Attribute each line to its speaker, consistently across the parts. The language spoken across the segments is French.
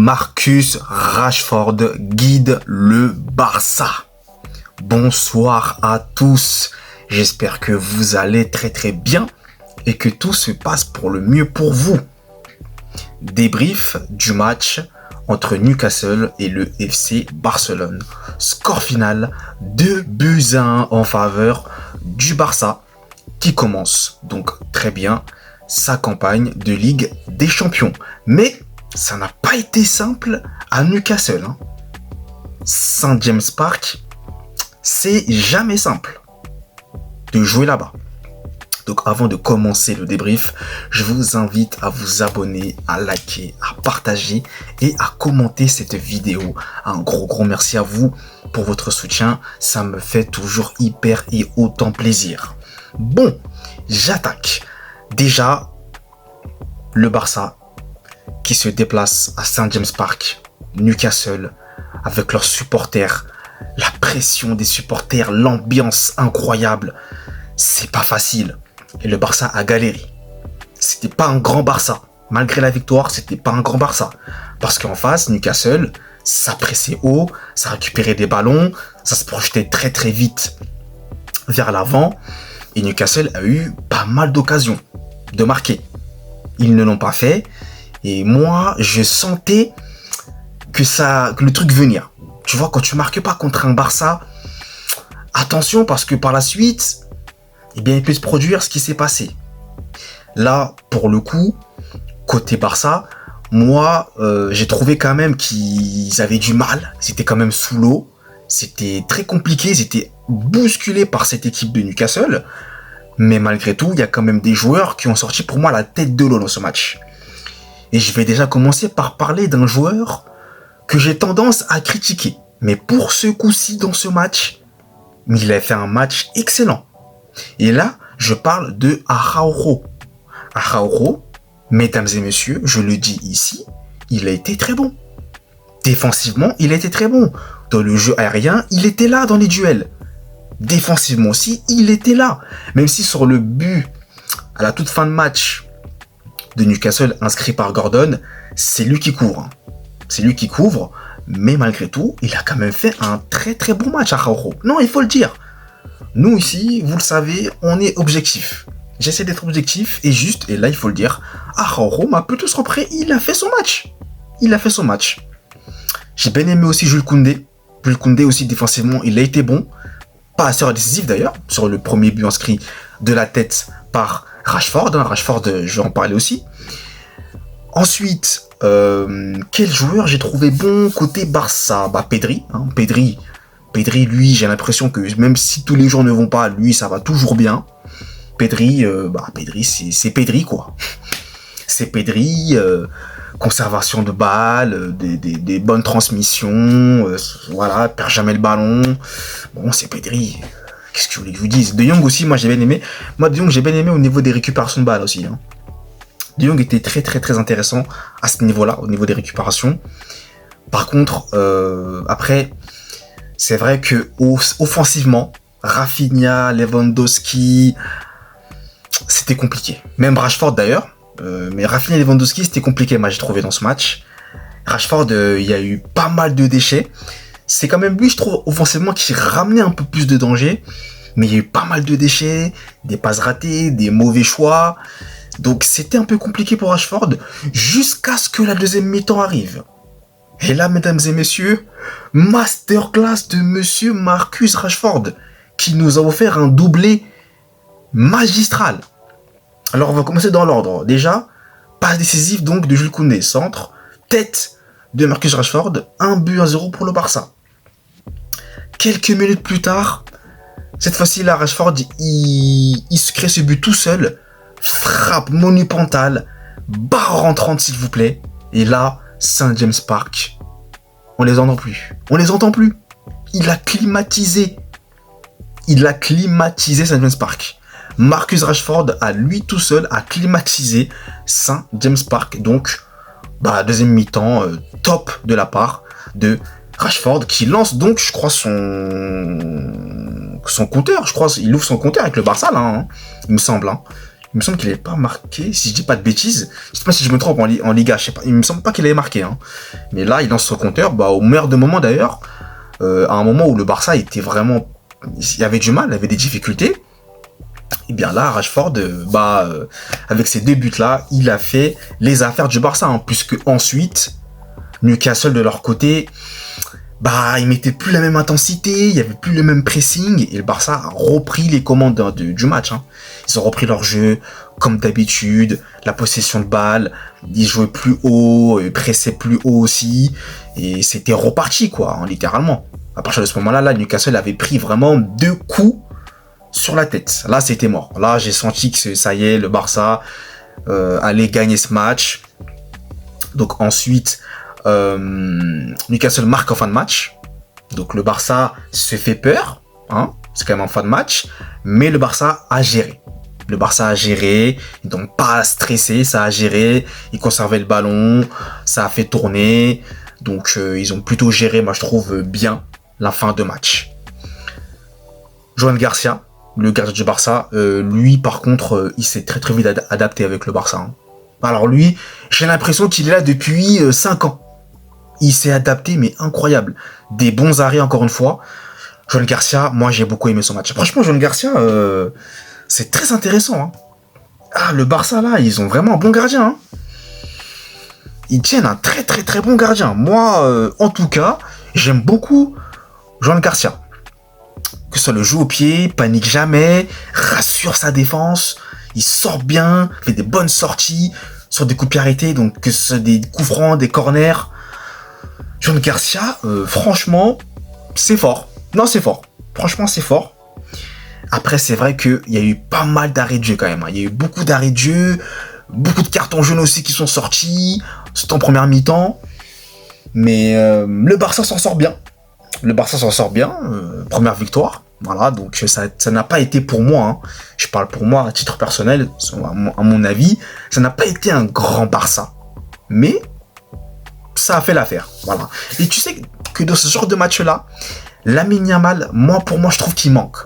Speaker 1: Marcus Rashford guide le Barça. Bonsoir à tous, j'espère que vous allez très bien et que tout se passe pour le mieux pour vous. Débrief du match entre Newcastle et le FC Barcelone. Score final 2-1 en faveur du Barça qui commence donc très bien sa campagne de Ligue des Champions. Mais ça n'a pas été simple à Newcastle. St James Park, c'est jamais simple de jouer là-bas. Donc avant de commencer le débrief, je vous invite à vous abonner, à liker, à partager et à commenter cette vidéo. Un gros merci à vous pour votre soutien, ça me fait toujours hyper et autant plaisir. Bon, j'attaque. Déjà, le Barça qui se déplace à St James Park, Newcastle, avec leurs supporters, la pression des supporters, l'ambiance incroyable, c'est pas facile. Et le Barça a galéré. C'était pas un grand Barça. Malgré la victoire, c'était pas un grand Barça. Parce qu'en face, Newcastle, ça pressait haut, ça récupérait des ballons, ça se projetait très vite vers l'avant. Et Newcastle a eu pas mal d'occasions de marquer. Ils ne l'ont pas fait. Et moi, je sentais que le truc venait. Tu vois, quand tu marques pas contre un Barça, attention parce que par la suite, eh bien, il peut se produire ce qui s'est passé. Là, pour le coup, côté Barça, moi, j'ai trouvé quand même qu'ils avaient du mal. C'était quand même sous l'eau. C'était très compliqué. Ils étaient bousculés par cette équipe de Newcastle. Mais malgré tout, il y a quand même des joueurs qui ont sorti pour moi la tête de l'eau dans ce match. Et je vais déjà commencer par parler d'un joueur que j'ai tendance à critiquer. Mais pour ce coup-ci, dans ce match, il a fait un match excellent. Et là, je parle de Araujo. Araujo, mesdames et messieurs, je le dis ici, il a été très bon. Défensivement, il a été très bon. Dans le jeu aérien, il était là dans les duels. Défensivement aussi, il était là. Même si sur le but, à la toute fin de match de Newcastle, inscrit par Gordon, c'est lui qui couvre. C'est lui qui couvre, mais malgré tout, il a quand même fait un très bon match, Araujo. Non, il faut le dire. Nous ici, vous le savez, on est objectif. J'essaie d'être objectif et juste, et là il faut le dire, Araujo m'a plutôt surpris, il a fait son match. J'ai bien aimé aussi Jules Koundé. Jules Koundé aussi défensivement, il a été bon. Pas assez décisif d'ailleurs, sur le premier but inscrit de la tête par Rashford. Rashford, je vais en parler aussi. Ensuite, quel joueur j'ai trouvé bon côté Barça? Pedri. Pedri, lui, j'ai l'impression que même si tous les jours ne vont pas, lui, ça va toujours bien. Pedri, c'est Pedri, quoi. C'est Pedri, conservation de balles, des bonnes transmissions, voilà, perd jamais le ballon. Bon, c'est Pedri. Qu'est-ce que je voulais que je vous dise? De Jong aussi, moi, j'ai bien aimé. Moi, De Jong, j'ai bien aimé au niveau des récupérations de balles aussi. De Jong était très intéressant à ce niveau-là, au niveau des récupérations. Par contre, après... C'est vrai que offensivement, Rafinha, Lewandowski, c'était compliqué. Même Rashford d'ailleurs, mais Rafinha et Lewandowski, c'était compliqué, moi j'ai trouvé dans ce match. Rashford, il y a eu pas mal de déchets. C'est quand même lui, je trouve, offensivement, qui ramenait un peu plus de danger. Mais il y a eu pas mal de déchets, des passes ratées, des mauvais choix. Donc c'était un peu compliqué pour Rashford, jusqu'à ce que la deuxième mi-temps arrive. Et là, mesdames et messieurs, masterclass de monsieur Marcus Rashford, qui nous a offert un doublé magistral. Alors, on va commencer dans l'ordre. Déjà, passe décisive donc de Jules Koundé, centre, tête de Marcus Rashford, 1-0 pour le Barça. Quelques minutes plus tard, cette fois-ci, là, Rashford, il se crée ce but tout seul, frappe monumentale, barre rentrante s'il vous plaît, et là, St James Park, on les entend plus. Il a climatisé St James Park. Marcus Rashford, à lui tout seul, a climatisé St James Park. Donc, deuxième mi-temps, top de la part de Rashford, qui lance donc, je crois, son compteur. Je crois, il ouvre son compteur avec le Barça, là, il me semble. Il me semble qu'il n'avait pas marqué, si je dis pas de bêtises. Je sais pas si je me trompe en Liga, je sais pas. Il me semble pas qu'il avait marqué. Hein. Mais là, il lance son compteur, au meilleur de moments d'ailleurs, à un moment où le Barça était vraiment... Il y avait du mal, il y avait des difficultés. Et bien là, Rashford, avec ces 2 buts-là, il a fait les affaires du Barça. Hein, puisque ensuite, Newcastle de leur côté... ils mettaient plus la même intensité, il y avait plus le même pressing, et le Barça a repris les commandes du match. Hein. Ils ont repris leur jeu, comme d'habitude, la possession de balle, ils jouaient plus haut, ils pressaient plus haut aussi, et c'était reparti, quoi, hein, littéralement. À partir de ce moment-là, Newcastle avait pris vraiment 2 coups sur la tête. Là, c'était mort. Là, j'ai senti que ça y est, le Barça allait gagner ce match. Donc ensuite... Newcastle marque en fin de match. Donc le Barça se fait peur. Hein, c'est quand même en fin de match. Mais le Barça a géré. Le Barça a géré. Ils n'ont pas stressé. Ça a géré. Ils conservaient le ballon. Ça a fait tourner. Donc ils ont plutôt géré, moi je trouve, bien la fin de match. Joan Garcia, le gardien du Barça, lui par contre, il s'est très très vite adapté avec le Barça. Hein. Alors lui, j'ai l'impression qu'il est là depuis 5 ans. Il s'est adapté, mais incroyable. Des bons arrêts, encore une fois. Joan Garcia, moi, j'ai beaucoup aimé son match. Franchement, Joan Garcia, c'est très intéressant. Hein. Ah, le Barça, là, ils ont vraiment un bon gardien. Hein. Ils tiennent un très, très, très bon gardien. Moi, en tout cas, j'aime beaucoup Joan Garcia. Que ce soit le jeu au pied, panique jamais, rassure sa défense, il sort bien, fait des bonnes sorties, sur des coups de pied arrêtés, donc que ce soit des coups francs, des corners... Joan Garcia, franchement, c'est fort. Non, c'est fort. Franchement, c'est fort. Après, c'est vrai qu'il y a eu pas mal d'arrêts de jeu quand même. Hein. Il y a eu beaucoup d'arrêts de jeu, beaucoup de cartons jaunes aussi qui sont sortis. C'est en première mi-temps. Mais le Barça s'en sort bien. Le Barça s'en sort bien. Première victoire. Voilà, donc ça n'a pas été pour moi. Hein. Je parle pour moi à titre personnel, à mon avis. Ça n'a pas été un grand Barça. Mais... ça a fait l'affaire, voilà. Et tu sais que dans ce genre de match-là, Lamine Yamal, pour moi, je trouve qu'il manque.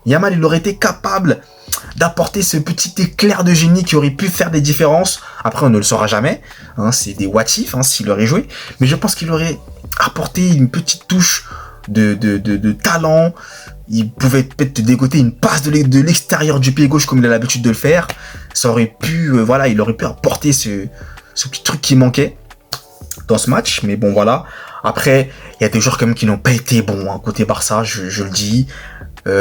Speaker 1: Yamal, il aurait été capable d'apporter ce petit éclair de génie qui aurait pu faire des différences. Après, on ne le saura jamais. Hein, c'est des what if, hein, s'il aurait joué. Mais je pense qu'il aurait apporté une petite touche de talent. Il pouvait peut-être te dégoter une passe de l'extérieur du pied gauche comme il a l'habitude de le faire. Ça aurait pu, il aurait pu apporter ce petit truc qui manquait dans ce match, mais bon voilà. Après, il y a des joueurs quand même qui n'ont pas été bons hein, côté Barça, je le dis.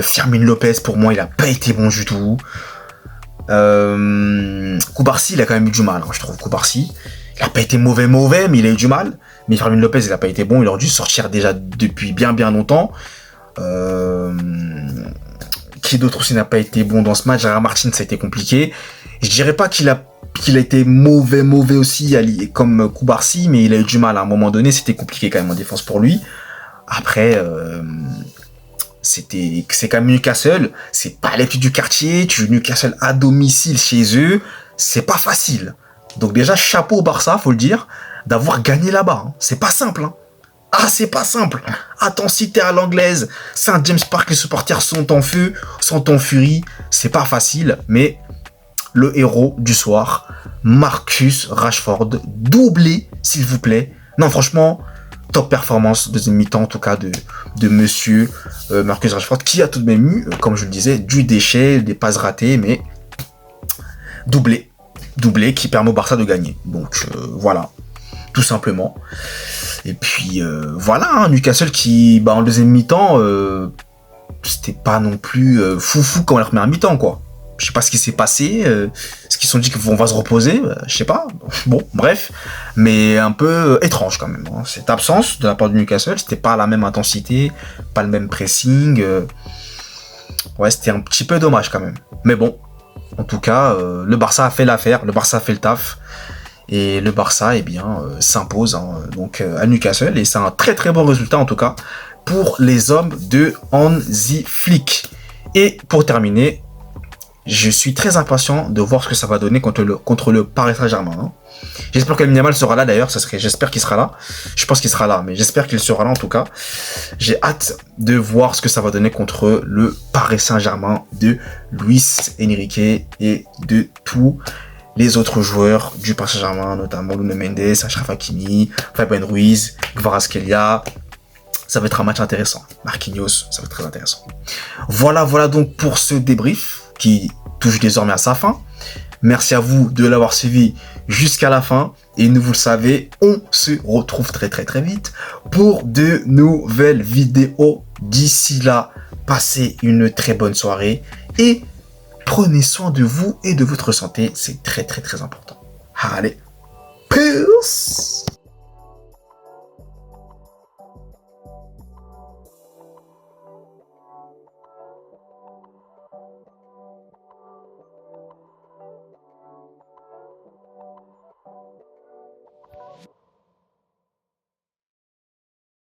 Speaker 1: Fermin Lopez, pour moi, il a pas été bon du tout. Koubarsi, il a quand même eu du mal, hein, je trouve. Koubarsi, il a pas été mauvais, mais il a eu du mal. Mais Fermin Lopez, il a pas été bon, il aurait dû sortir déjà depuis bien longtemps. Qui d'autre aussi n'a pas été bon dans ce match? Gérard Martin, ça a été compliqué. Je dirais pas qu'il a été mauvais aussi, comme Koubarsi, mais il a eu du mal à un moment donné, c'était compliqué quand même en défense pour lui. Après, c'est quand même Newcastle, c'est pas l'équipe du quartier, tu joues Newcastle à domicile chez eux, c'est pas facile. Donc déjà, chapeau au Barça, faut le dire, d'avoir gagné là-bas, hein. C'est pas simple, hein. Ah, c'est pas simple. Intensité à l'anglaise, Saint James Park, les supporters sont en feu, sont en furie, c'est pas facile, mais... le héros du soir, Marcus Rashford, doublé, s'il vous plaît. Non, franchement, top performance, deuxième mi-temps en tout cas de monsieur Marcus Rashford, qui a tout de même eu, comme je le disais, du déchet, des passes ratées, mais doublé qui permet au Barça de gagner. Donc voilà, tout simplement. Et puis voilà, hein, Newcastle qui, en deuxième mi-temps, c'était pas non plus foufou quand on la remet en mi-temps, quoi. Je sais pas ce qui s'est passé, ce qu'ils se sont dit qu'on va se reposer, je sais pas. Bon, bref, mais un peu étrange quand même. Hein. Cette absence de la part de Newcastle, c'était pas la même intensité, pas le même pressing. Ouais, c'était un petit peu dommage quand même. Mais bon, en tout cas, le Barça a fait l'affaire, le Barça a fait le taf. Et le Barça, s'impose donc à Newcastle. Et c'est un très très bon résultat en tout cas pour les hommes de Hansi Flick. Et pour terminer, Je suis très impatient de voir ce que ça va donner contre le Paris Saint-Germain. Hein. J'espère que Lamine Yamal sera là d'ailleurs, j'espère qu'il sera là. Je pense qu'il sera là, mais j'espère qu'il sera là en tout cas. J'ai hâte de voir ce que ça va donner contre le Paris Saint-Germain de Luis Enrique et de tous les autres joueurs du Paris Saint-Germain, notamment Nuno Mendes, Achraf Hakimi, Fabien Ruiz, Kvaratskhelia. Ça va être un match intéressant. Marquinhos, ça va être très intéressant. Voilà donc pour ce débrief qui touche désormais à sa fin. Merci à vous de l'avoir suivi jusqu'à la fin. Et vous le savez, on se retrouve très vite pour de nouvelles vidéos. D'ici là, passez une très bonne soirée et prenez soin de vous et de votre santé. C'est très important. Allez, peace!